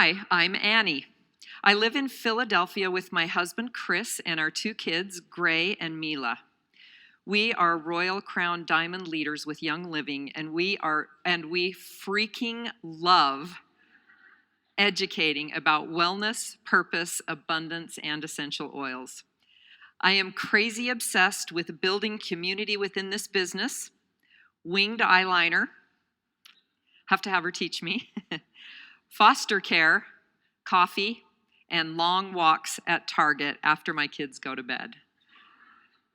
Hi, I'm Annie. I live in Philadelphia with my husband Chris and our two kids, Gray and Mila. We are Royal Crown Diamond leaders with Young Living, and we freaking love educating about wellness, purpose, abundance, and essential oils. I am crazy obsessed with building community within this business, winged eyeliner, have to have her teach me, foster care, coffee, and long walks at Target after my kids go to bed.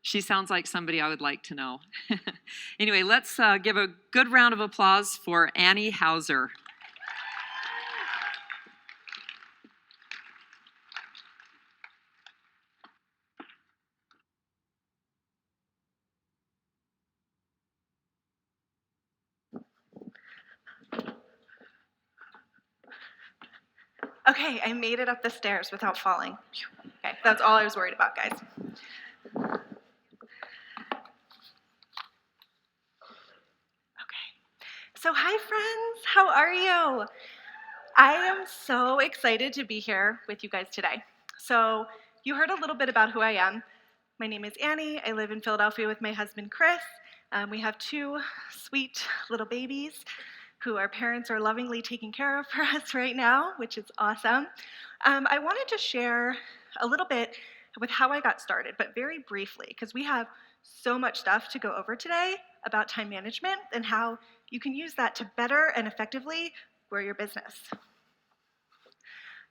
She sounds like somebody I would like to know. Anyway, let's give a good round of applause for Annie Hauser. Okay, I made it up the stairs without falling. Okay, that's all I was worried about, guys. Okay. So hi, friends. How are you? I am so excited to be here with you guys today. So you heard a little bit about who I am. My name is Annie. I live in Philadelphia with my husband, Chris. We have two sweet little babies who our parents are lovingly taking care of for us right now, which is awesome. I wanted to share a little bit with how I got started, but very briefly, because we have so much stuff to go over today about time management and how you can use that to better and effectively grow your business.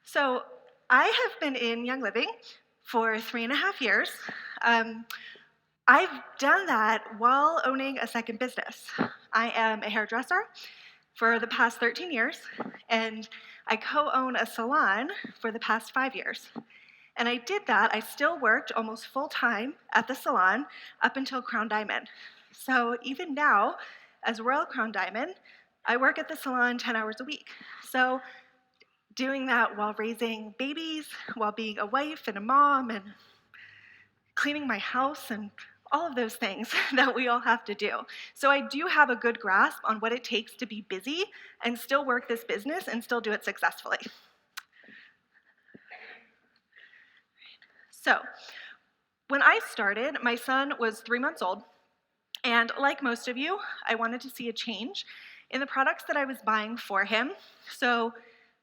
So I have been in Young Living for 3.5 years. I've done that while owning a second business. I am a hairdresser for the past 13 years, and I co-own a salon for the past 5 years. And I did that, I still worked almost full-time at the salon up until Crown Diamond. So even now, as Royal Crown Diamond, I work at the salon 10 hours a week. So doing that while raising babies, while being a wife and a mom, and cleaning my house, and all of those things that we all have to do. So I do have a good grasp on what it takes to be busy and still work this business and still do it successfully. So when I started, my son was 3 months old, and like most of you, I wanted to see a change in the products that I was buying for him. So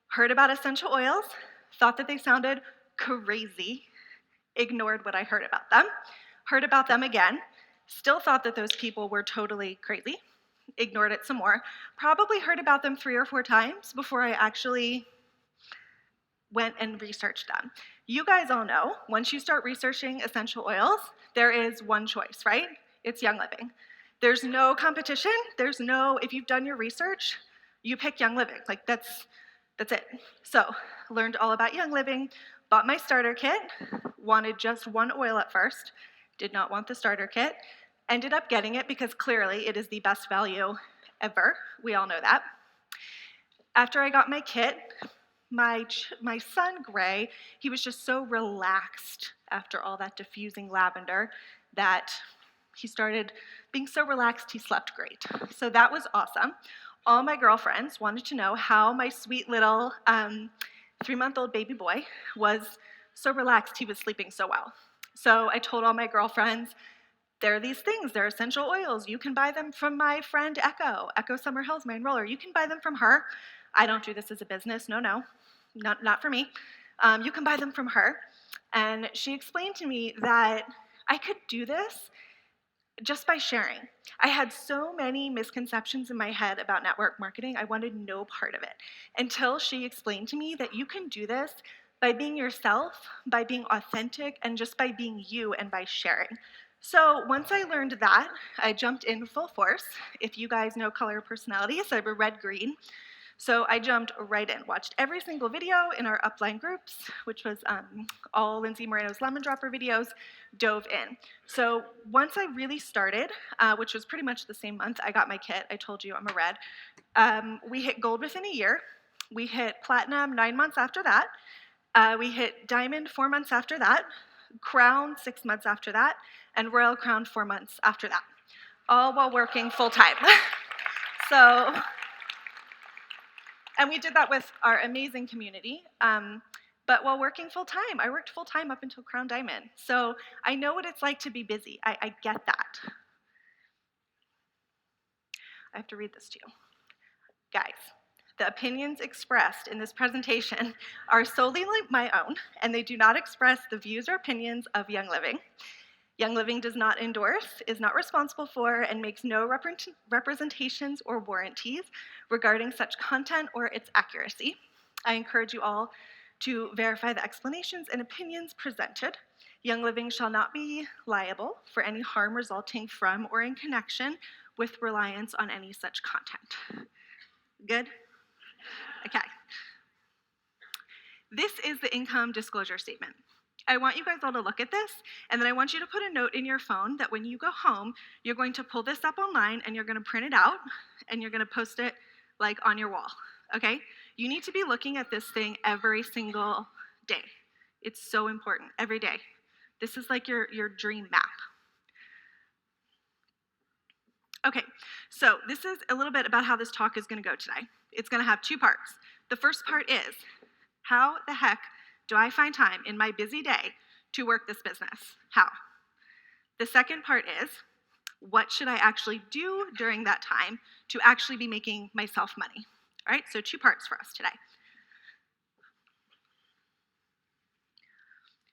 heard about essential oils, thought that they sounded crazy, ignored what I heard about them again, still thought that those people were totally crazy, ignored it some more, probably heard about them 3 or 4 times before I actually went and researched them. You guys all know, once you start researching essential oils, there is one choice, right? It's Young Living. There's no competition, if you've done your research, you pick Young Living, like that's it. So, learned all about Young Living, bought my starter kit, wanted just one oil at first, did not want the starter kit, ended up getting it because clearly it is the best value ever. We all know that. After I got my kit, my son, Gray, he was just so relaxed after all that diffusing lavender that he started being so relaxed he slept great. So that was awesome. All my girlfriends wanted to know how my sweet little 3-month-old baby boy was so relaxed he was sleeping so well. So I told all my girlfriends, there are these things, they're essential oils. You can buy them from my friend Echo Summer Hills, my enroller. You can buy them from her. I don't do this as a business, no, not for me. You can buy them from her. And she explained to me that I could do this just by sharing. I had so many misconceptions in my head about network marketing, I wanted no part of it, until she explained to me that you can do this by being yourself, by being authentic, and just by being you and by sharing. So once I learned that, I jumped in full force. If you guys know color personalities, I were red-green. So I jumped right in, watched every single video in our upline groups, which was all Lindsay Moreno's Lemon Dropper videos, dove in. So once I really started, which was pretty much the same month I got my kit, I told you I'm a red, we hit gold within a year. We hit platinum 9 months after that. We hit diamond 4 months after that, crown 6 months after that, and royal crown 4 months after that, all while working full time. So And we did that with our amazing community. But while working full time, I worked full time up until Crown Diamond. So I know what it's like to be busy. I get that. I have to read this to you. Guys, the opinions expressed in this presentation are solely my own, and they do not express the views or opinions of Young Living. Young Living does not endorse, is not responsible for, and makes no representations or warranties regarding such content or its accuracy. I encourage you all to verify the explanations and opinions presented. Young Living shall not be liable for any harm resulting from or in connection with reliance on any such content. Good? Okay. This is the income disclosure statement. I want you guys all to look at this, and then I want you to put a note in your phone that when you go home, you're going to pull this up online and you're going to print it out and you're going to post it like on your wall, okay? You need to be looking at this thing every single day. It's so important, every day. This is like your dream map. Okay, so this is a little bit about how this talk is going to go today. It's going to have two parts. The first part is, how the heck do I find time in my busy day to work this business? How? The second part is, what should I actually do during that time to actually be making myself money? All right, so two parts for us today.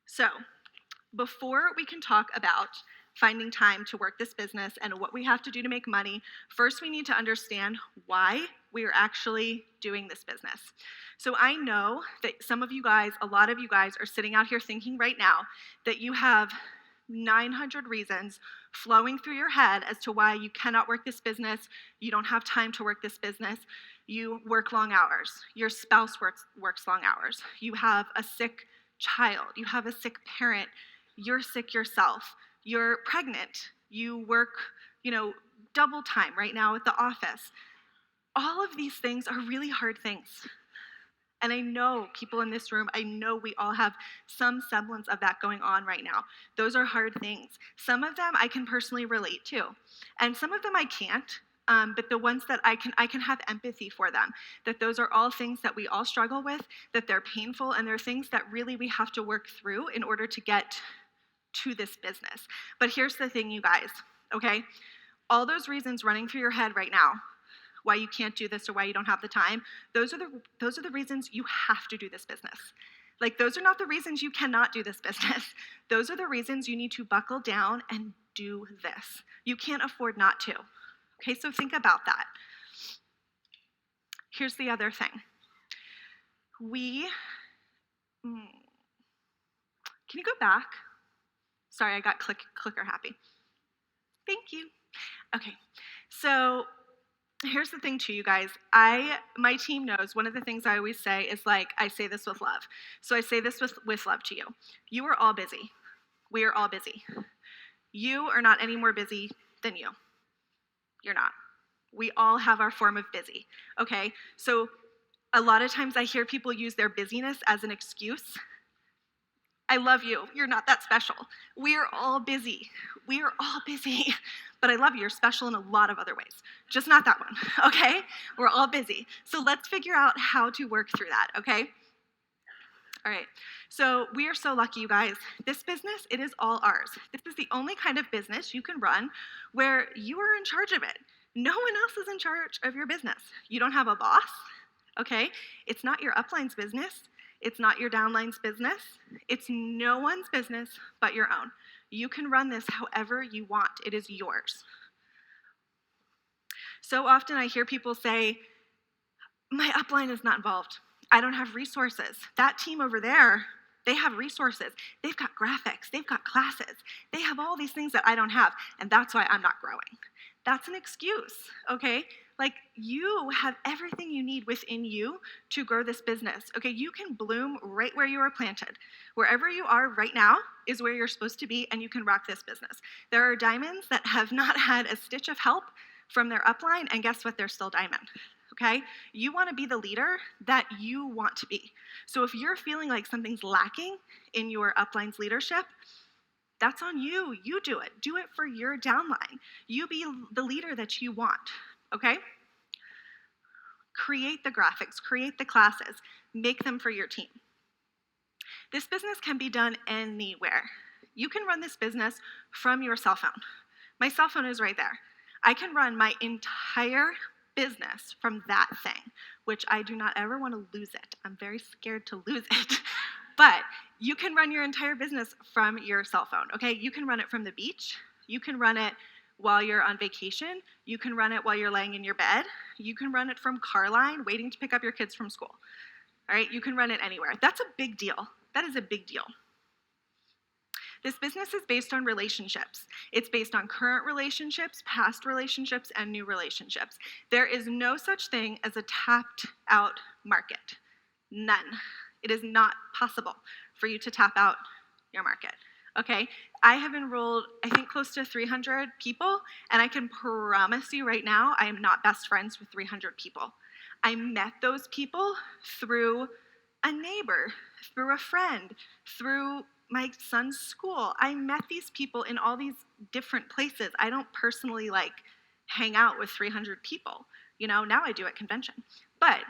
So, before we can talk about finding time to work this business and what we have to do to make money, first we need to understand why we are actually doing this business. So I know that some of you guys, a lot of you guys are sitting out here thinking right now that you have 900 reasons flowing through your head as to why you cannot work this business, you don't have time to work this business, you work long hours, your spouse works long hours, you have a sick child, you have a sick parent, you're sick yourself, you're pregnant, you work, double time right now at the office. All of these things are really hard things. And I know people in this room, I know we all have some semblance of that going on right now. Those are hard things. Some of them I can personally relate to, and some of them I can't. But the ones that I can have empathy for them, that those are all things that we all struggle with, that they're painful, and they're things that really we have to work through in order to get to this business. But here's the thing, you guys, okay? All those reasons running through your head right now, why you can't do this or why you don't have the time, those are the reasons you have to do this business. Like, those are not the reasons you cannot do this business. Those are the reasons you need to buckle down and do this. You can't afford not to. Okay, so think about that. Here's the other thing. Can you go back? Sorry, I got clicker happy. Thank you. Okay, so here's the thing too, you guys. My team knows one of the things I always say is I say this with love. So I say this with love to you. You are all busy. We are all busy. You are not any more busy than you. You're not. We all have our form of busy, okay? So a lot of times I hear people use their busyness as an excuse. I love you. You're not that special. We are all busy. We are all busy. But I love you. You're special in a lot of other ways. Just not that one, okay? We're all busy. So let's figure out how to work through that, okay? All right. So we are so lucky, you guys. This business, it is all ours. This is the only kind of business you can run where you are in charge of it. No one else is in charge of your business. You don't have a boss, okay? It's not your upline's business. It's not your downline's business. It's no one's business but your own. You can run this however you want. It is yours. So often I hear people say, my upline is not involved. I don't have resources. That team over there, they have resources. They've got graphics. They've got classes. They have all these things that I don't have, and that's why I'm not growing. That's an excuse, okay? You have everything you need within you to grow this business, okay? You can bloom right where you are planted. Wherever you are right now is where you're supposed to be, and you can rock this business. There are diamonds that have not had a stitch of help from their upline, and guess what? They're still diamond, okay? You want to be the leader that you want to be. So if you're feeling like something's lacking in your upline's leadership, that's on you. You do it. Do it for your downline. You be the leader that you want, okay? Create the graphics, create the classes, make them for your team. This business can be done anywhere. You can run this business from your cell phone. My cell phone is right there. I can run my entire business from that thing, which I do not ever want to lose it. I'm very scared to lose it. But you can run your entire business from your cell phone, okay? You can run it from the beach. You can run it while you're on vacation. You can run it while you're laying in your bed. You can run it from car line, waiting to pick up your kids from school. All right, you can run it anywhere. That's a big deal. That is a big deal. This business is based on relationships. It's based on current relationships, past relationships, and new relationships. There is no such thing as a tapped out market. None. It is not possible for you to tap out your market. Okay, I have enrolled, I think, close to 300 people, and I can promise you right now, I am not best friends with 300 people. I met those people through a neighbor, through a friend, through my son's school. I met these people in all these different places. I don't personally hang out with 300 people. Now I do at convention. But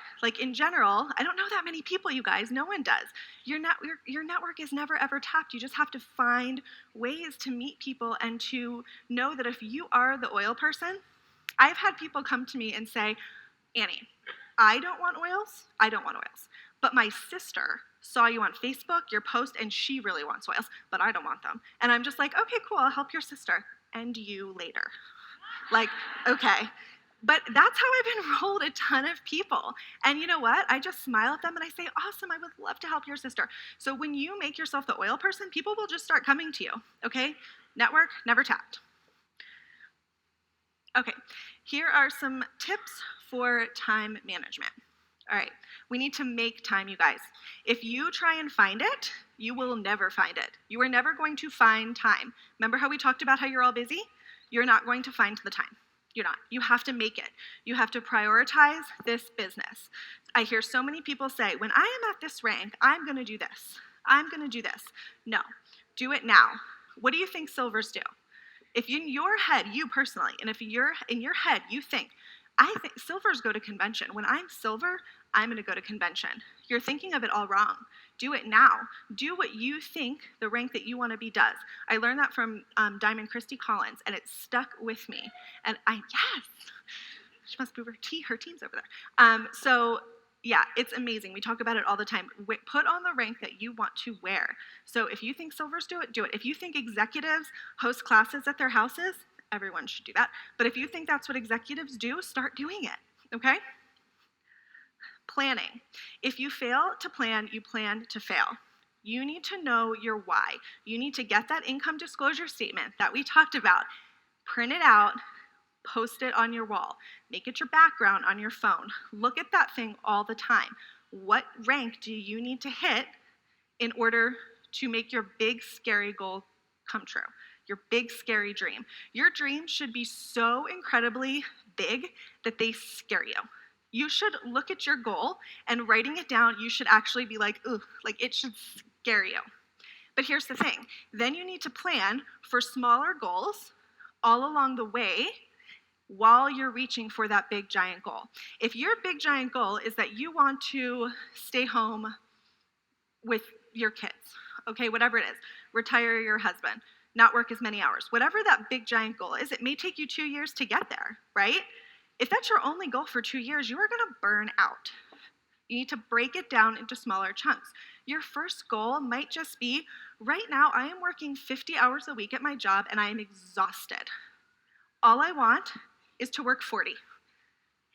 in general, I don't know that many people, you guys. No one does. Your network is never ever tapped. You just have to find ways to meet people and to know that if you are the oil person, I've had people come to me and say, Annie, I don't want oils. But my sister saw you on Facebook, your post, and she really wants oils, but I don't want them. And I'm just like, okay, cool, I'll help your sister. And you later. Okay. But that's how I've enrolled a ton of people. And you know what? I just smile at them and I say, awesome, I would love to help your sister. So when you make yourself the oil person, people will just start coming to you, okay? Network, never tapped. Okay, here are some tips for time management. All right, we need to make time, you guys. If you try and find it, you will never find it. You are never going to find time. Remember how we talked about how you're all busy? You're not going to find the time. You're not. You have to make it. You have to prioritize this business. I hear so many people say, when I am at this rank, I'm going to do this. I'm going to do this. No, do it now. What do you think silvers do? If in your head, you personally, and if you're in your head, you think, I think silvers go to convention. When I'm silver, I'm going to go to convention. You're thinking of it all wrong. Do it now. Do what you think the rank that you want to be does. I learned that from Diamond Christy Collins, and it stuck with me. And yes, she must be her team's over there. So yeah, it's amazing. We talk about it all the time. Put on the rank that you want to wear. So if you think silvers do it, do it. If you think executives host classes at their houses, everyone should do that. But if you think that's what executives do, start doing it, okay? Planning. If you fail to plan, you plan to fail. You need to know your why. You need to get that income disclosure statement that we talked about, print it out, post it on your wall, make it your background on your phone. Look at that thing all the time. What rank do you need to hit in order to make your big, scary goal come true? Your big, scary dream. Your dream should be so incredibly big that they scare you. You should look at your goal and writing it down, you should actually be like, ooh, it should scare you. But here's the thing. Then you need to plan for smaller goals all along the way while you're reaching for that big, giant goal. If your big, giant goal is that you want to stay home with your kids, okay, whatever it is, retire your husband, not work as many hours, whatever that big, giant goal is, it may take you 2 years to get there, right? If that's your only goal for 2 years, you are going to burn out. You need to break it down into smaller chunks. Your first goal might just be, right now I am working 50 hours a week at my job and I am exhausted. All I want is to work 40.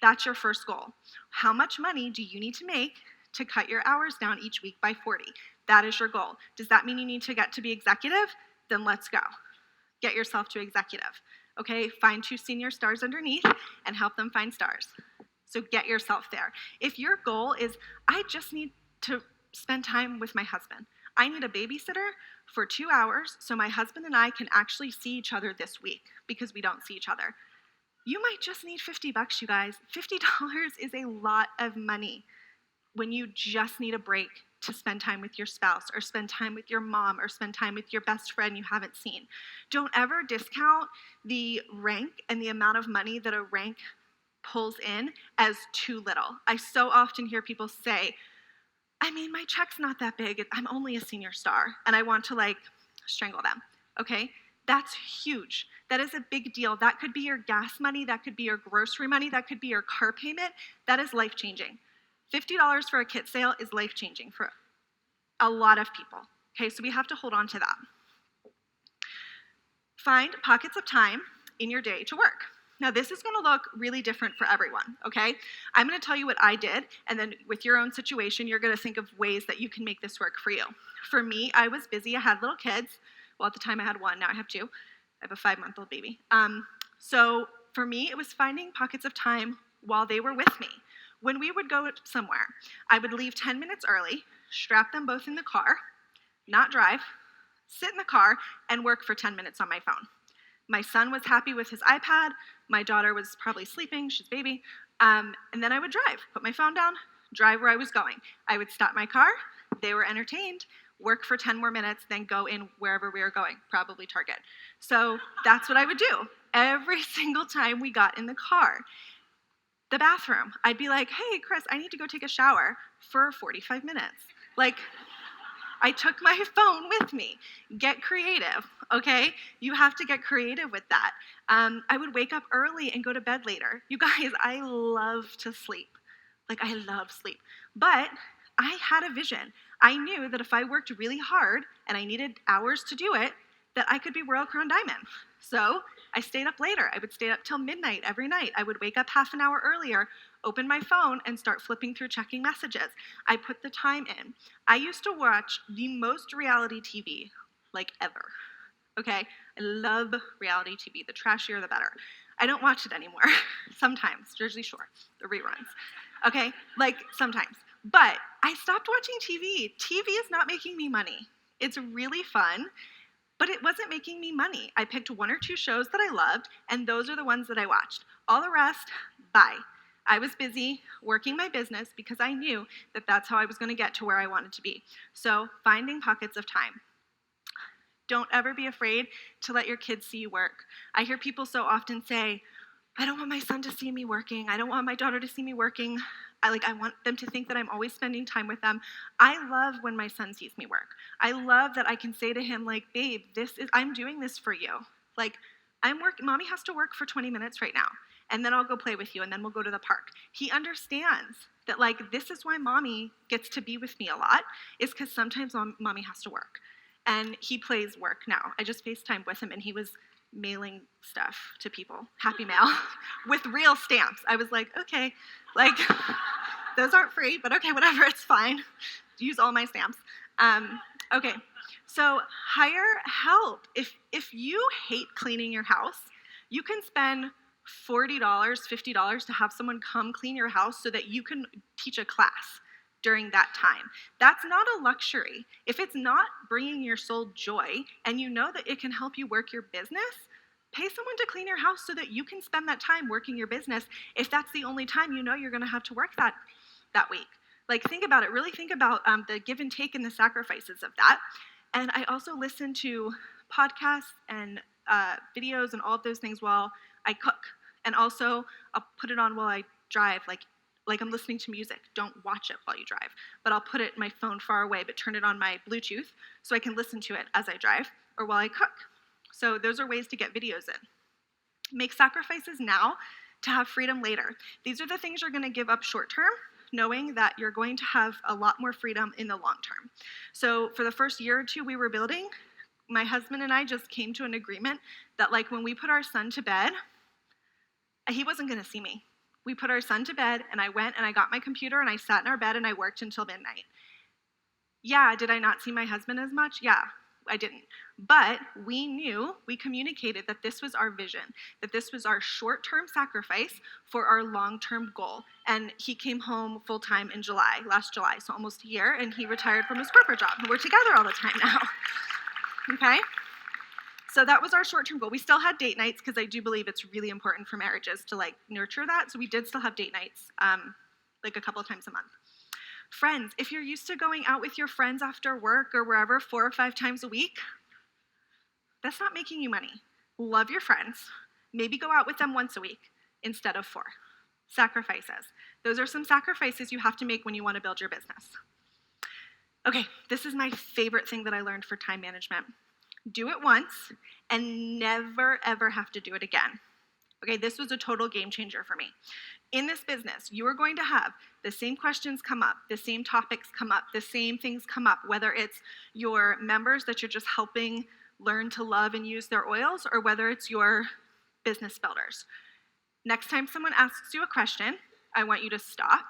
That's your first goal. How much money do you need to make to cut your hours down each week by 40? That is your goal. Does that mean you need to get to be executive? Then let's go. Get yourself to executive. Okay, find 2 senior stars underneath and help them find stars. So get yourself there. If your goal is, I just need to spend time with my husband. I need a babysitter for 2 hours so my husband and I can actually see each other this week because we don't see each other. You might just need $50, you guys. $50 is a lot of money when you just need a break to spend time with your spouse or spend time with your mom or spend time with your best friend you haven't seen. Don't ever discount the rank and the amount of money that a rank pulls in as too little. I so often hear people say, I mean, my check's not that big. I'm only a senior star, and I want to like strangle them, okay? That's huge. That is a big deal. That could be your gas money. That could be your grocery money. That could be your car payment. That is life-changing. $50 for a kit sale is life-changing for a lot of people, okay? So we have to hold on to that. Find pockets of time in your day to work. Now, this is going to look really different for everyone, okay? I'm going to tell you what I did, and then with your own situation, you're going to think of ways that you can make this work for you. For me, I was busy. I had little kids. Well, at the time I had one. Now I have two. I have a 5-month-old baby. So for me, it was finding pockets of time while they were with me. When we would go somewhere, I would leave 10 minutes early, strap them both in the car, not drive, sit in the car, and work for 10 minutes on my phone. My son was happy with his iPad. My daughter was probably sleeping. She's a baby. And then I would drive, put my phone down, drive where I was going. I would stop my car. They were entertained, work for 10 more minutes, then go in wherever we were going, probably Target. So that's what I would do every single time we got in the car. The bathroom, I'd be like, hey, Chris, I need to go take a shower for 45 minutes. Like, I took my phone with me. Get creative, okay? You have to get creative with that. I would wake up early and go to bed later. You guys, I love to sleep. Like, I love sleep. But I had a vision. I knew that if I worked really hard and I needed hours to do it, that I could be Royal Crown Diamond. So I stayed up later. I would stay up till midnight every night. I would wake up half an hour earlier, open my phone, and start flipping through checking messages. I put the time in. I used to watch the most reality TV, like ever, okay? I love reality TV. The trashier, the better. I don't watch it anymore. Sometimes, Jersey Shore, the reruns, okay? Like, sometimes. But I stopped watching TV. TV is not making me money. It's really fun, but it wasn't making me money. I picked 1 or 2 shows that I loved, and those are the ones that I watched. All the rest, bye. I was busy working my business because I knew that that's how I was going to get to where I wanted to be. So finding pockets of time. Don't ever be afraid to let your kids see you work. I hear people so often say, I don't want my son to see me working. I don't want my daughter to see me working. I want them to think that I'm always spending time with them. I love when my son sees me work. I love that I can say to him, like, babe, I'm doing this for you. Like, mommy has to work for 20 minutes right now, and then I'll go play with you, and then we'll go to the park. He understands that, like, this is why mommy gets to be with me a lot, is because sometimes mommy has to work. And he plays work now. I just FaceTimed with him, and he was mailing stuff to people, Happy Mail, with real stamps. I was like, okay, like, those aren't free, but okay, whatever, it's fine. Use all my stamps. Okay, so hire help. If you hate cleaning your house, you can spend $40, $50 to have someone come clean your house so that you can teach a class during that time. That's not a luxury. If it's not bringing your soul joy and you know that it can help you work your business, pay someone to clean your house so that you can spend that time working your business if that's the only time you know you're going to have to work that week. Like, think about it. Really think about the give and take and the sacrifices of that. And I also listen to podcasts and videos and all of those things while I cook. And also, I'll put it on while I drive, like I'm listening to music. Don't watch it while you drive. But I'll put my phone far away, but turn it on my Bluetooth so I can listen to it as I drive or while I cook. So those are ways to get videos in. Make sacrifices now to have freedom later. These are the things you're going to give up short term, knowing that you're going to have a lot more freedom in the long term. So for the first year or 2 we were building, my husband and I just came to an agreement that, like, when we put our son to bed, he wasn't going to see me. We put our son to bed, and I went and I got my computer and I sat in our bed and I worked until midnight. Yeah, did I not see my husband as much? Yeah, I didn't. But we communicated that this was our vision, that this was our short-term sacrifice for our long-term goal. And he came home full-time in last July, so almost a year, and he retired from his corporate job. And we're together all the time now, okay? So that was our short-term goal. We still had date nights because I do believe it's really important for marriages to, like, nurture that. So we did still have date nights, like a couple of times a month. Friends, if you're used to going out with your friends after work or wherever 4 or 5 times a week, that's not making you money. Love your friends. Maybe go out with them once a week instead of 4. Sacrifices. Those are some sacrifices you have to make when you want to build your business. Okay, this is my favorite thing that I learned for time management. Do it once and never, ever have to do it again. Okay, this was a total game changer for me. In this business, you are going to have the same questions come up, the same topics come up, the same things come up, whether it's your members that you're just helping learn to love and use their oils, or whether it's your business builders. Next time someone asks you a question, I want you to stop,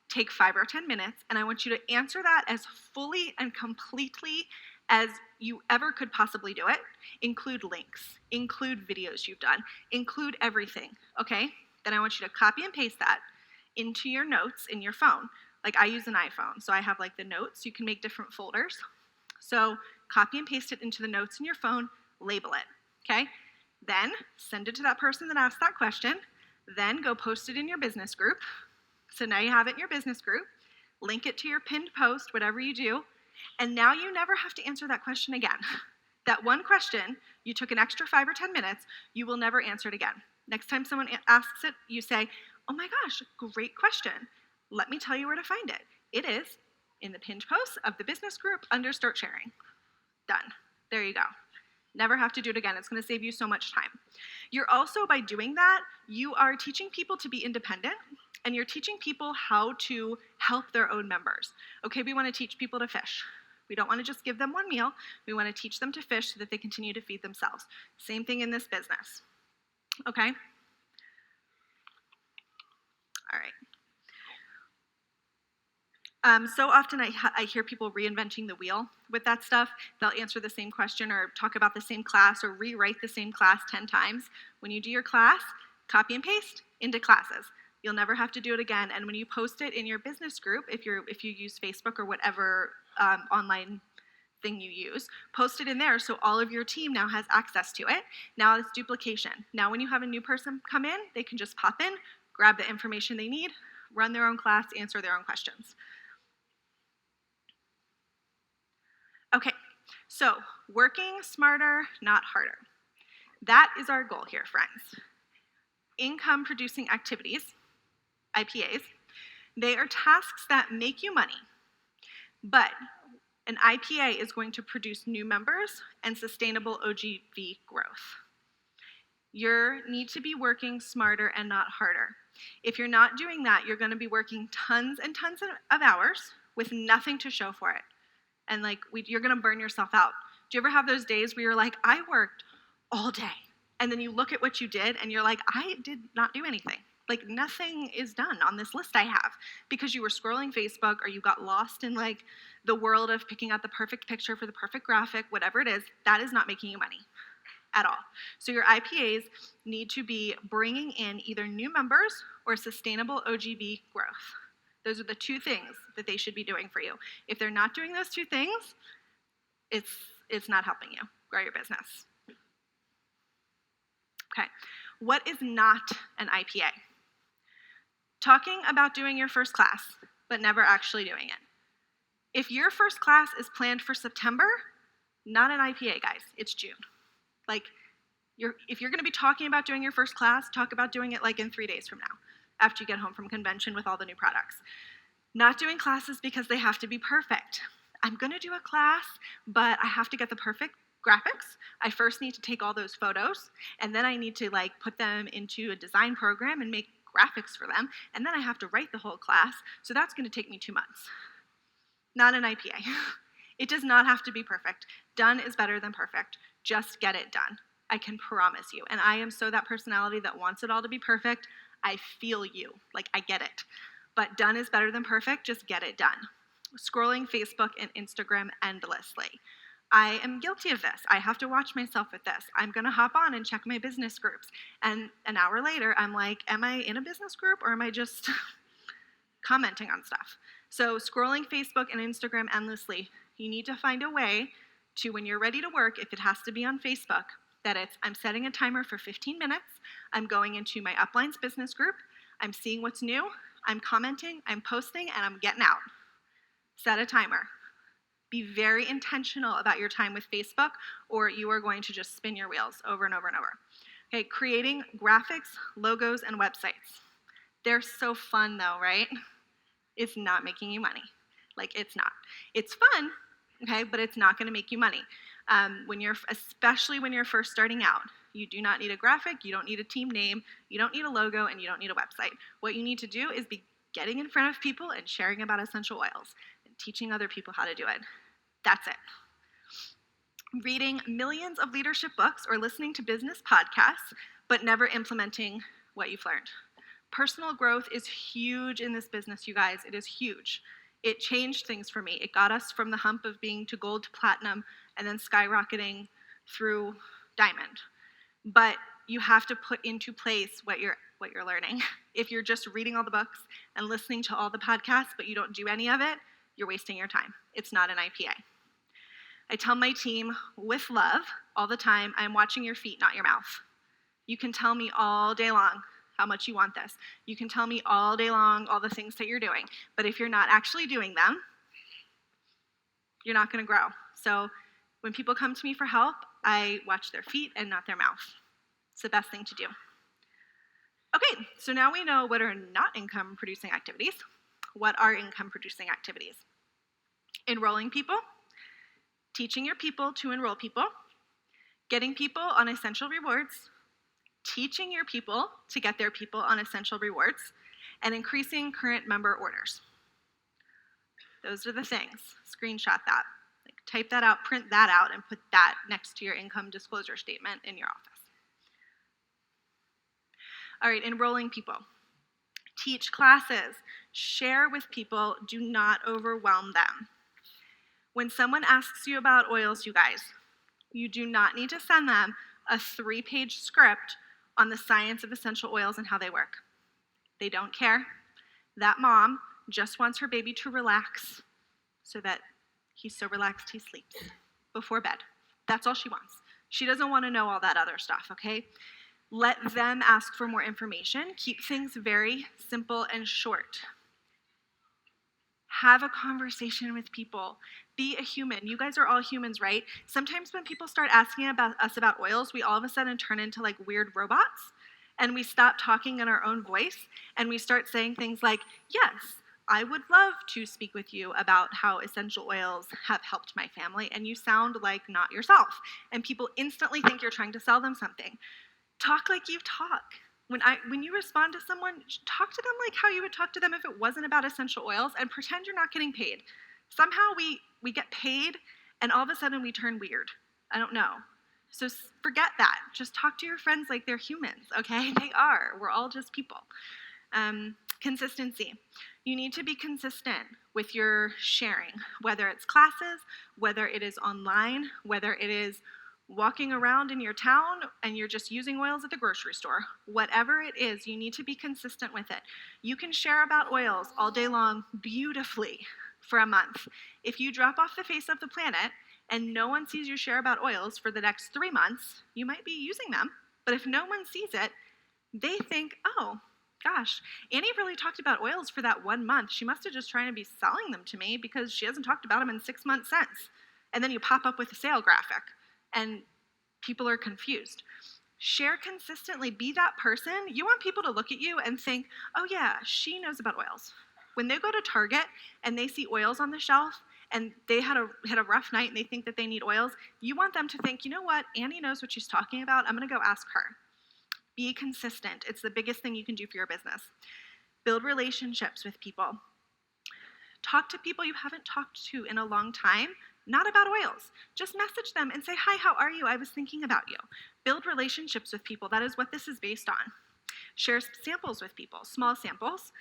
take 5 or 10 minutes, and I want you to answer that as fully and completely as you ever could possibly do it. Include links, include videos you've done, include everything, okay? Then I want you to copy and paste that into your notes in your phone. Like, I use an iPhone, so I have like the notes. You can make different folders. So copy and paste it into the notes in your phone, label it, okay? Then send it to that person that asked that question. Then go post it in your business group. So now you have it in your business group. Link it to your pinned post, whatever you do. And now you never have to answer that question again. That one question, you took an extra 5 or 10 minutes, you will never answer it again. Next time someone asks it, you say, oh my gosh, great question. Let me tell you where to find it. It is in the pinned post of the business group under Start Sharing. Done. There you go. Never have to do it again. It's going to save you so much time. You're also, by doing that, you are teaching people to be independent, and you're teaching people how to help their own members. Okay, we want to teach people to fish. We don't want to just give them one meal. We want to teach them to fish so that they continue to feed themselves. Same thing in this business. Okay? All right. So often I hear people reinventing the wheel with that stuff. They'll answer the same question or talk about the same class or rewrite the same class 10 times. When you do your class, copy and paste into classes. You'll never have to do it again. And when you post it in your business group, if you use Facebook or whatever online thing you use, post it in there so all of your team now has access to it. Now it's duplication. Now when you have a new person come in, they can just pop in, grab the information they need, run their own class, answer their own questions. Okay, so working smarter, not harder. That is our goal here, friends. Income producing activities, IPAs, they are tasks that make you money, but an IPA is going to produce new members and sustainable OGV growth. You need to be working smarter and not harder. If you're not doing that, you're going to be working tons and tons of hours with nothing to show for it. And you're going to burn yourself out. Do you ever have those days where you're like, I worked all day, and then you look at what you did and you're like, I did not do anything. Like, nothing is done on this list I have, because you were scrolling Facebook or you got lost in the world of picking out the perfect picture for the perfect graphic, whatever it is. That is not making you money at all. So your IPAs need to be bringing in either new members or sustainable OGV growth. Those are the two things that they should be doing for you. If they're not doing those two things, it's not helping you grow your business. Okay, what is not an IPA? Talking about doing your first class, but never actually doing it. If your first class is planned for September, not an IPA, guys, it's June. If you're gonna be talking about doing your first class, talk about doing it in 3 days from now, after you get home from convention with all the new products. Not doing classes because they have to be perfect. I'm gonna do a class, but I have to get the perfect graphics. I first need to take all those photos, and then I need to put them into a design program and make graphics for them, and then I have to write the whole class, so that's gonna take me 2 months. Not an IPA. It does not have to be perfect. Done is better than perfect. Just get it done. I can promise you. And I am so that personality that wants it all to be perfect. I feel you. I get it. But done is better than perfect. Just get it done. Scrolling Facebook and Instagram endlessly. I am guilty of this. I have to watch myself with this. I'm going to hop on and check my business groups. And an hour later, I'm like, am I in a business group or am I just commenting on stuff? So scrolling Facebook and Instagram endlessly, you need to find a way to, when you're ready to work, if it has to be on Facebook, that I'm setting a timer for 15 minutes, I'm going into my uplines business group, I'm seeing what's new, I'm commenting, I'm posting, and I'm getting out. Set a timer. Be very intentional about your time with Facebook, or you are going to just spin your wheels over and over and over. Okay, creating graphics, logos, and websites. They're so fun though, right? It's not making you money. Like, it's not. It's fun, okay, but it's not going to make you money. Especially when you're first starting out, you do not need a graphic, you don't need a team name, you don't need a logo, and you don't need a website. What you need to do is be getting in front of people and sharing about essential oils and teaching other people how to do it. That's it. Reading millions of leadership books or listening to business podcasts, but never implementing what you've learned. Personal growth is huge in this business, you guys. It is huge. It changed things for me. It got us from the hump of being to gold to platinum and then skyrocketing through diamond. But you have to put into place what you're learning. If you're just reading all the books and listening to all the podcasts, but you don't do any of it, you're wasting your time. It's not an IPA. I tell my team with love all the time, I'm watching your feet, not your mouth. You can tell me all day long how much you want this. You can tell me all day long all the things that you're doing. But if you're not actually doing them, you're not going to grow. So when people come to me for help, I watch their feet and not their mouth. It's the best thing to do. Okay, so now we know what are not income-producing activities. What are income-producing activities? Enrolling people, teaching your people to enroll people, getting people on essential rewards, teaching your people to get their people on essential rewards, and increasing current member orders. Those are the things. Screenshot that. Type that out, print that out, and put that next to your income disclosure statement in your office. All right, enrolling people. Teach classes. Share with people. Do not overwhelm them. When someone asks you about oils, you guys, you do not need to send them a 3-page script on the science of essential oils and how they work. They don't care. That mom just wants her baby to relax so that he's so relaxed he sleeps before bed. That's all she wants. She doesn't want to know all that other stuff, okay? Let them ask for more information. Keep things very simple and short. Have a conversation with people. Be a human. You guys are all humans, right? Sometimes when people start asking us about oils, we all of a sudden turn into like weird robots, and we stop talking in our own voice, and we start saying things like, yes, I would love to speak with you about how essential oils have helped my family, and you sound like not yourself. And people instantly think you're trying to sell them something. Talk like you talk. When you respond to someone, talk to them like how you would talk to them if it wasn't about essential oils, and pretend you're not getting paid. Somehow we get paid, and all of a sudden we turn weird. I don't know. So forget that. Just talk to your friends like they're humans, okay? They are. We're all just people. Consistency. You need to be consistent with your sharing, whether it's classes, whether it is online, whether it is walking around in your town and you're just using oils at the grocery store. Whatever it is, you need to be consistent with it. You can share about oils all day long beautifully for a month. If you drop off the face of the planet and no one sees you share about oils for the next 3 months, you might be using them, but if no one sees it, they think, oh, gosh, Annie really talked about oils for that 1 month. She must have just trying to be selling them to me because she hasn't talked about them in 6 months since. And then you pop up with a sale graphic, and people are confused. Share consistently. Be that person. You want people to look at you and think, oh yeah, she knows about oils. When they go to Target and they see oils on the shelf and they had a rough night and they think that they need oils, you want them to think, you know what, Annie knows what she's talking about. I'm going to go ask her. Be consistent. It's the biggest thing you can do for your business. Build relationships with people. Talk to people you haven't talked to in a long time, not about oils. Just message them and say, hi, how are you? I was thinking about you. Build relationships with people. That is what this is based on. Share samples with people, small samples.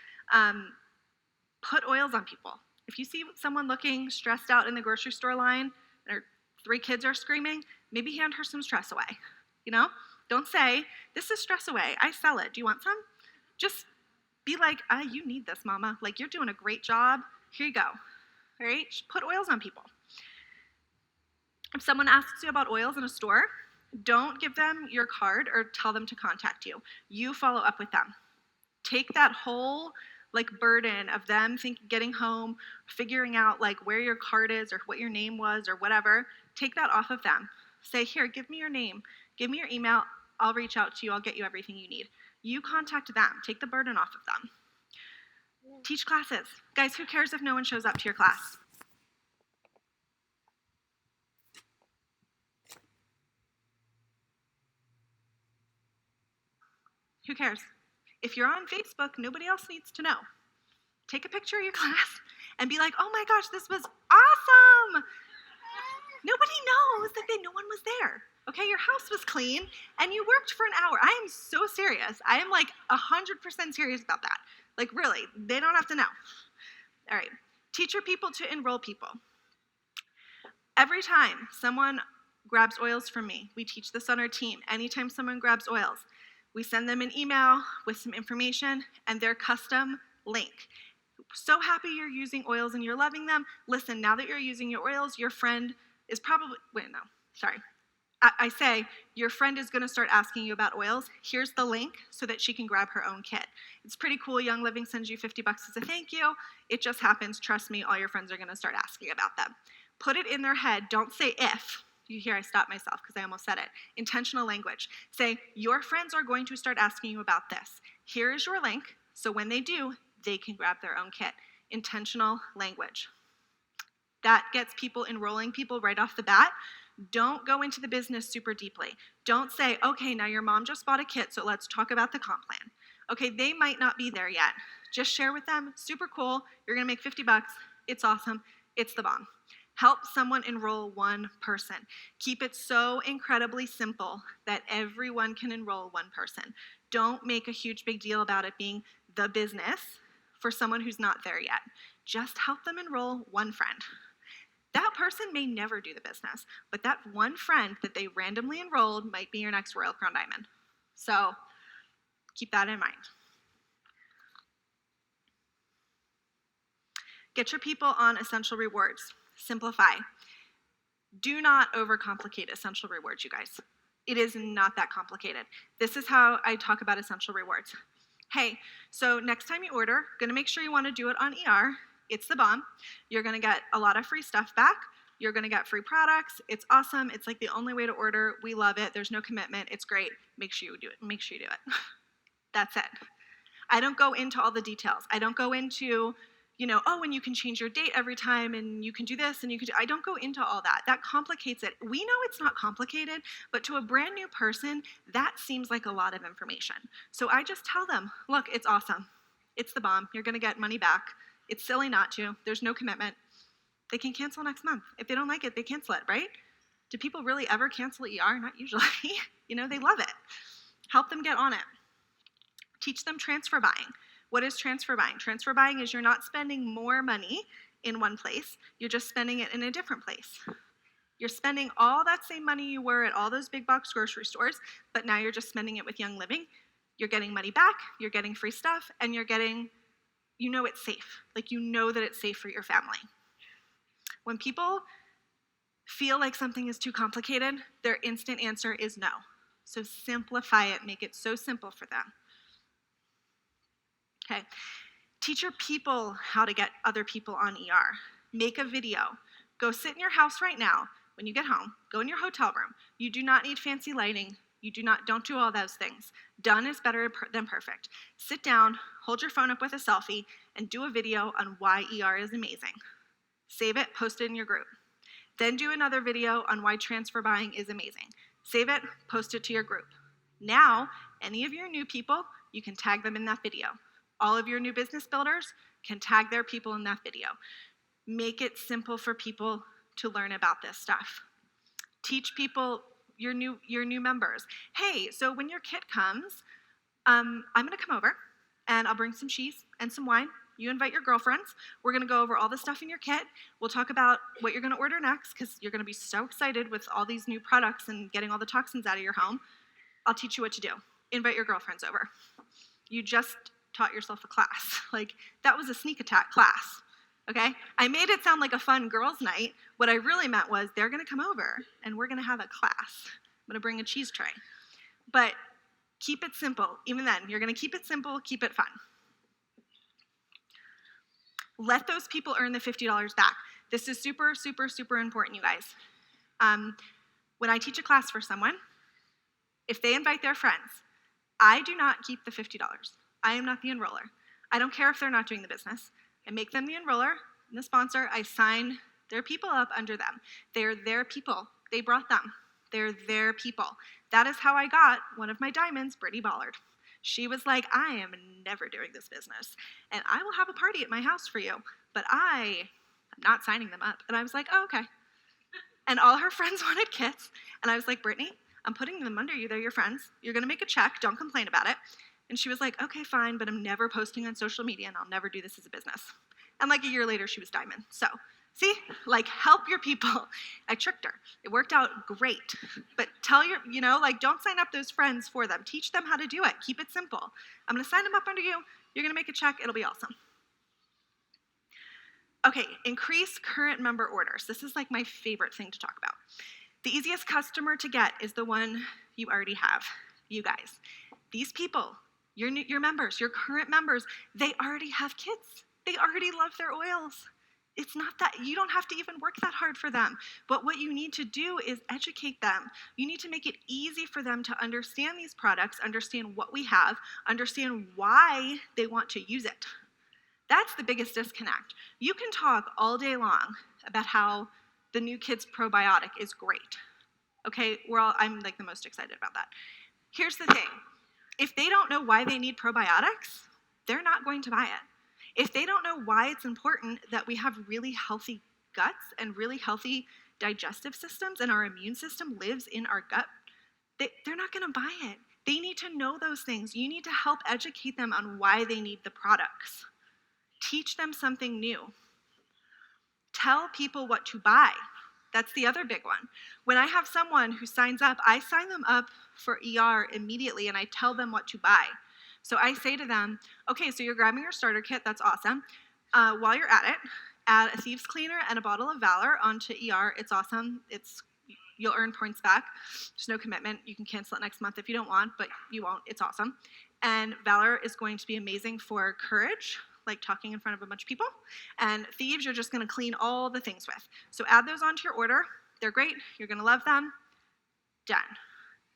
Put oils on people. If you see someone looking stressed out in the grocery store line, or 3 kids are screaming, maybe hand her some stress away. You know? Don't say, this is stress away. I sell it. Do you want some? Just be like, you need this, mama. Like, you're doing a great job. Here you go. All right? Put oils on people. If someone asks you about oils in a store, don't give them your card or tell them to contact you. You follow up with them. Take that whole burden of them getting home, figuring out where your card is or what your name was or whatever. Take that off of them. Say, here, give me your name. Give me your email. I'll reach out to you. I'll get you everything you need. You contact them. Take the burden off of them. Teach classes. Guys, who cares if no one shows up to your class? Who cares? If you're on Facebook, nobody else needs to know. Take a picture of your class and be like, oh my gosh, this was awesome. Nobody knows that no one was there. Okay, your house was clean and you worked for an hour. I am so serious. I am like 100% serious about that. Like really, they don't have to know. All right, teach your people to enroll people. Every time someone grabs oils from me, we teach this on our team. Anytime someone grabs oils, we send them an email with some information and their custom link. So happy you're using oils and you're loving them. Listen, now that you're using your oils, your friend is probably, I say, your friend is gonna start asking you about oils. Here's the link so that she can grab her own kit. It's pretty cool. Young Living sends you $50 as a thank you. It just happens. Trust me, all your friends are gonna start asking about them. Put it in their head. Don't say if. You hear I stopped myself because I almost said it. Intentional language. Say, your friends are going to start asking you about this. Here is your link. So when they do, they can grab their own kit. Intentional language. That gets people enrolling people right off the bat. Don't go into the business super deeply. Don't say, okay, now your mom just bought a kit, so let's talk about the comp plan. Okay, they might not be there yet. Just share with them, super cool, you're gonna make $50, it's awesome, it's the bomb. Help someone enroll one person. Keep it so incredibly simple that everyone can enroll one person. Don't make a huge big deal about it being the business for someone who's not there yet. Just help them enroll one friend. That person may never do the business, but that one friend that they randomly enrolled might be your next Royal Crown Diamond. So keep that in mind. Get your people on essential rewards. Simplify. Do not overcomplicate essential rewards, you guys. It is not that complicated. This is how I talk about essential rewards. Hey, so next time you order, gonna make sure you wanna do it on ER. It's the bomb. You're gonna get a lot of free stuff back. You're gonna get free products. It's awesome. It's like the only way to order. We love it. There's no commitment. It's great. Make sure you do it. Make sure you do it. That's it. I don't go into all the details. I don't go into, and you can change your date every time and you can do this and I don't go into all that. That complicates it. We know it's not complicated, but to a brand new person, that seems like a lot of information. So I just tell them, look, it's awesome. It's the bomb. You're gonna get money back. It's silly not to. There's no commitment. They can cancel next month. If they don't like it, they cancel it, right? Do people really ever cancel ER? Not usually. They love it. Help them get on it. Teach them transfer buying. What is transfer buying? Transfer buying is you're not spending more money in one place. You're just spending it in a different place. You're spending all that same money you were at all those big box grocery stores, but now you're just spending it with Young Living. You're getting money back, you're getting free stuff, and you're getting, it's safe. Like that it's safe for your family. When people feel like something is too complicated, their instant answer is no. So simplify it, make it so simple for them. Okay, teach your people how to get other people on ER. Make a video. Go sit in your house right now. When you get home, go in your hotel room. You do not need fancy lighting. Don't do all those things. Done is better than perfect. Sit down, hold your phone up with a selfie, and do a video on why ER is amazing. Save it, post it in your group. Then do another video on why transfer buying is amazing. Save it, post it to your group. Now, any of your new people, you can tag them in that video. All of your new business builders can tag their people in that video. Make it simple for people to learn about this stuff. Teach people, your new members, hey, so when your kit comes, I'm gonna come over and I'll bring some cheese and some wine. You invite your girlfriends. We're gonna go over all the stuff in your kit. We'll talk about what you're gonna order next because you're gonna be so excited with all these new products and getting all the toxins out of your home. I'll teach you what to do. Invite your girlfriends over. You just taught yourself a class. Like, that was a sneak attack class, okay? I made it sound like a fun girls' night. What I really meant was they're gonna come over and we're gonna have a class. I'm gonna bring a cheese tray. But keep it simple. Even then, you're gonna keep it simple, keep it fun. Let those people earn the $50 back. This is super, super, super important, you guys. When I teach a class for someone, if they invite their friends, I do not keep the $50. I am not the enroller. I don't care if they're not doing the business. I make them the enroller and the sponsor. I sign their people up under them. They're their people. They brought them. They're their people. That is how I got one of my diamonds, Brittany Ballard. She was like, I am never doing this business, and I will have a party at my house for you, but I am not signing them up. And I was like, oh, okay. And all her friends wanted kits, and I was like, Brittany, I'm putting them under you. They're your friends. You're going to make a check. Don't complain about it. And she was like, okay, fine, but I'm never posting on social media, and I'll never do this as a business. And like a year later, she was diamond. So see, like, help your people. I tricked her. It worked out great. But tell your, don't sign up those friends for them. Teach them how to do it. Keep it simple. I'm going to sign them up under you. You're going to make a check. It'll be awesome. Okay, increase current member orders. This is like my favorite thing to talk about. The easiest customer to get is the one you already have, you guys. These people, your members, your current members, they already have kids. They already love their oils. It's not that, you don't have to even work that hard for them. But what you need to do is educate them. You need to make it easy for them to understand these products, understand what we have, understand why they want to use it. That's the biggest disconnect. You can talk all day long about how the new Kids probiotic is great. Okay, I'm like the most excited about that. Here's the thing. If they don't know why they need probiotics, they're not going to buy it. If they don't know why it's important that we have really healthy guts and really healthy digestive systems and our immune system lives in our gut, they're not going to buy it. They need to know those things. You need to help educate them on why they need the products. Teach them something new. Tell people what to buy. That's the other big one. When I have someone who signs up, I sign them up for ER immediately and I tell them what to buy. So I say to them, okay, so you're grabbing your starter kit, that's awesome. While you're at it, add a thieves cleaner and a bottle of Valor onto ER. It's awesome. You'll earn points back. There's no commitment. You can cancel it next month if you don't want, but you won't. It's awesome. And Valor is going to be amazing for courage, like talking in front of a bunch of people. And thieves, you're just going to clean all the things with. So add those onto your order. They're great. You're going to love them. Done.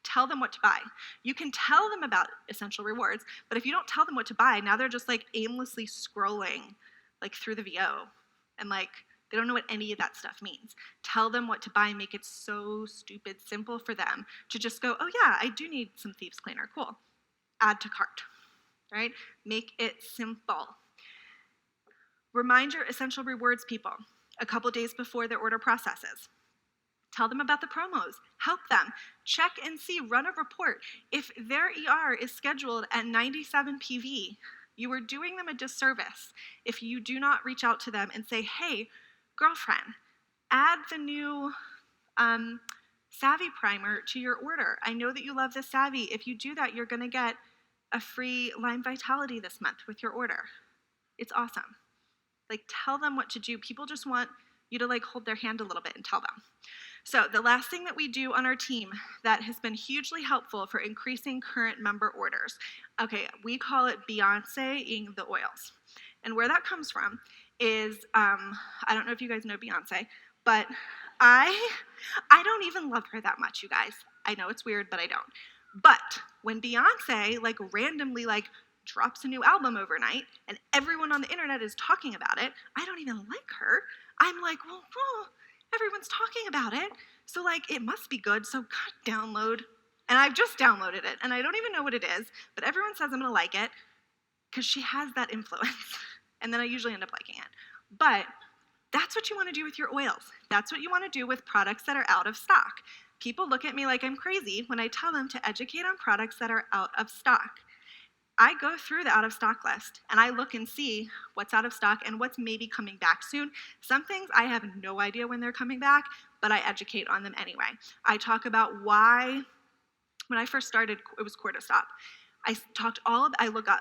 Tell them what to buy. You can tell them about essential rewards, but if you don't tell them what to buy, now they're just like aimlessly scrolling like through the VO, and like they don't know what any of that stuff means. Tell them what to buy. Make it so stupid simple for them to just go, oh yeah, I do need some thieves cleaner. Cool. Add to cart. Right? Make it simple. Remind your essential rewards people a couple days before their order processes. Tell them about the promos. Help them. Check and see. Run a report. If their ER is scheduled at 97 PV, you are doing them a disservice if you do not reach out to them and say, hey, girlfriend, add the new Savvy Primer to your order. I know that you love the Savvy. If you do that, you're going to get a free Lyme Vitality this month with your order. It's awesome. Like, tell them what to do. People just want you to like hold their hand a little bit and tell them. So the last thing that we do on our team that has been hugely helpful for increasing current member orders, okay, we call it Beyonce-ing the oils. And where that comes from is, I don't know if you guys know Beyonce, but I don't even love her that much, you guys. I know it's weird, but I don't. But when Beyonce like randomly like drops a new album overnight and everyone on the internet is talking about it, I don't even like her. I'm like, well, everyone's talking about it, so like it must be good, so download. And I've just downloaded it, and I don't even know what it is, but everyone says I'm gonna like it because she has that influence, and then I usually end up liking it. But that's what you wanna do with your oils. That's what you wanna do with products that are out of stock. People look at me like I'm crazy when I tell them to educate on products that are out of stock. I go through the out of stock list and I look and see what's out of stock and what's maybe coming back soon. Some things I have no idea when they're coming back, but I educate on them anyway. I talk about why, when I first started, it was Cortistop.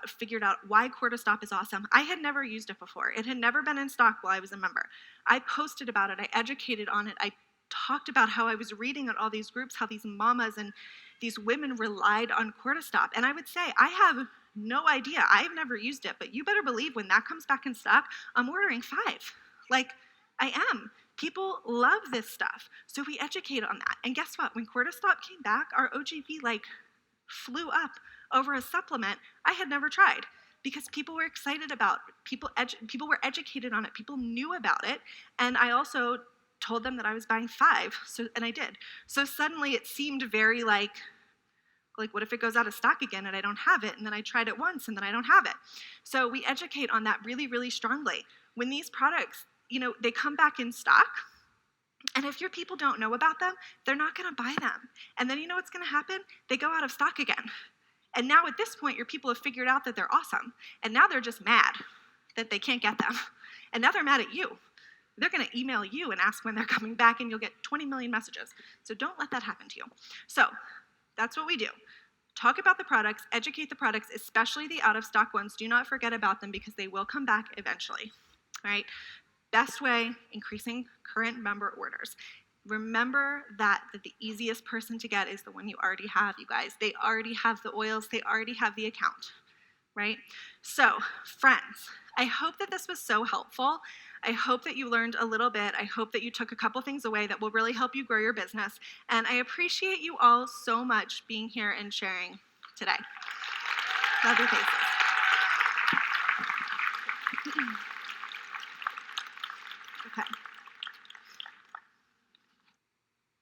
Figured out why Cortistop is awesome. I had never used it before. It had never been in stock while I was a member. I posted about it, I educated on it, I talked about how I was reading at all these groups, how these mamas and these women relied on Cortistop. And I would say, I have no idea. I've never used it, but you better believe when that comes back in stock, I'm ordering 5. Like, I am. People love this stuff. So we educate on that. And guess what? When Cortistop came back, our OGV like flew up over a supplement I had never tried because people were excited about it. People were educated on it. People knew about it. And I also told them that I was buying 5, and I did. So suddenly it seemed very like, what if it goes out of stock again and I don't have it, and then I tried it once and then I don't have it? So we educate on that really, really strongly. When these products, they come back in stock, and if your people don't know about them, they're not going to buy them. And then you know what's going to happen? They go out of stock again. And now at this point, your people have figured out that they're awesome. And now they're just mad that they can't get them. And now they're mad at you. They're going to email you and ask when they're coming back, and you'll get 20 million messages. So don't let that happen to you. So that's what we do. Talk about the products, educate the products, especially the out-of-stock ones. Do not forget about them because they will come back eventually. All right? Best way, increasing current member orders. Remember that the easiest person to get is the one you already have, you guys. They already have the oils. They already have the account, right? So, friends, I hope that this was so helpful. I hope that you learned a little bit. I hope that you took a couple things away that will really help you grow your business. And I appreciate you all so much being here and sharing today. Love your faces. Okay.